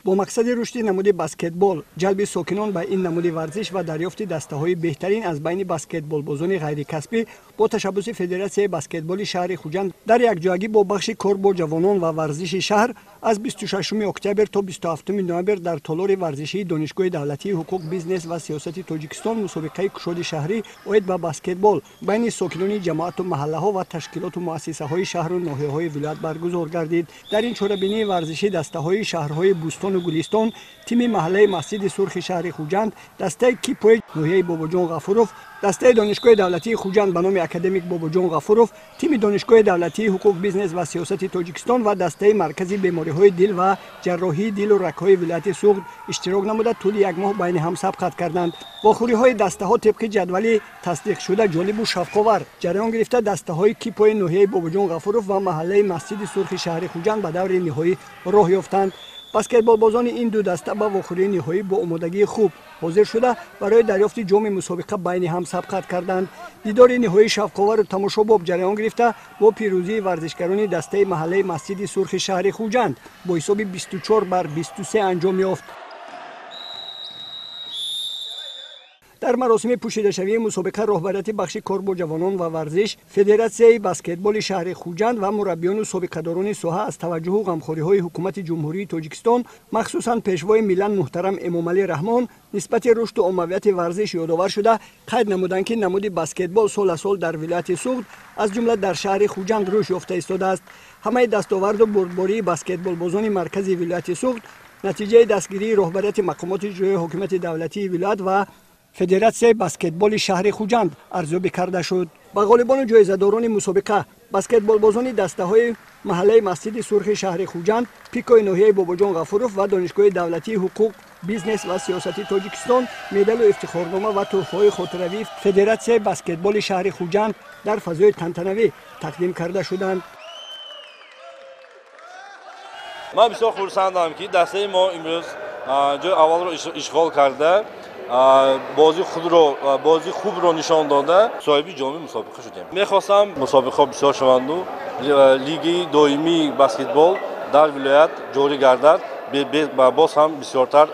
با مقصد رشد نمود بسکتبال، جلب ساکنان به این نمود ورزش و دریافت دسته‌های بهترین از بین بسکتبال بازان غیر کسبی با تشبث فدراسیون بسکتبال شهر خوجند در یکجایی با بخش کار با جوانان و ورزش شهر از 26 اکتبر تا 27 نوامبر در تالار ورزشی دانشگاه دولتی حقوق بیزنس و سیاست تاجیکستان مسابقه کشاد شهری اوید به بسکتبال بین ساکنان جماعت و محله‌ها و تشکیلات و مؤسسه‌های شهر و ناحیه‌های ولایت برگزار گردید. در این چهاربینی ورزشی دسته‌های شهرهای بوستان و گلستان، تیم محله مسجد سرخ شهر خوجند، دسته کیپوی ناحیه باباجان غفوروف، دسته دانشگاه دولتی خوجند به نام اکادمیک باباجان غفوروف، تیم دانشگاه دولتی حقوق بیزنس و سیاست تاجیکستان و دسته مرکزی بیماری‌های دل و جراحی دل و رگ‌های ولایت سوخت اشتراک نموده طول یک ماه بین هم سبقت کردند. واخوری‌های دسته‌ها طبق جدول تصدیق شده جالب و شفاور جریان گرفته دسته‌های کیپوی ناحیه باباجان غفوروف و محله مسجد سرخ شهر خوجند به دور نهایی راه یافتند. بسکتبال بازان این دو دسته با واخوری نهایی با آمادگی خوب حاضر شده برای دریافت جام مسابقه بین هم سبقت کردند. دیدار نهایی شفق‌آور و تماشاباب جریان گرفته با پیروزی ورزشکاران دسته محله مسجد سرخ شهر خوجند با حساب 24-23 انجام یافت. در مراسم پوشیده شوی مسابقه رهبریت بخش کار با جوانان و ورزش، فدراسیون بسکتبال شهر خوجند و مربیان و سابقه‌داران ساحه از توجه و غمخوری‌های حکومت جمهوری تاجیکستان مخصوصاً پیشوای ملت محترم امامعلی رحمان نسبت رشد و عمومیت ورزش یادآور شده قید نمودند که نمود بسکتبال سال از سال در ولایت سوخت از جمله در شهر خوجند رشد یافته ایستاده است. همه دستاورد و بردباری بسکتبال بازان مرکزی ولایت سوخت نتیجه دستگیری رهبریت مقامات اجرایی حکومت دولتی ولایت و فدراسیون بسکتبال شهر خوجند ارزیابی کرده شد. با غالبان و جایزه‌داران مسابقه بسکتبال بازان دسته‌های محله مسجد سرخ شهر خوجند، پیکوی ناحیه باباجان غفوروف و دانشگاه دولتی حقوق بیزنس و سیاست تاجیکستان مدال و افتخارنامه و تحفه‌های خاطروی فدراسیون بسکتبال شهر خوجند در فضای تنتنوی تقدیم کرده شدند. من بسیار خرسندم که دسته ما امروز جای اول رو اشغال کرده، بازی خوب رو نشان داده صاحب جام مسابقه شدیم. می‌خواستم مسابقه بسیار شوند و لیگ دائمی بسکتبال در ولایت جاری گردد، باز هم بسیارتر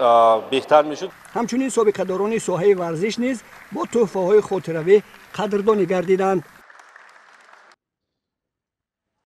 بهتر میشد. همچنین سابقه‌داران ساحه ورزش نیز با تحفه‌های خاطروی قدردانی گردیدند.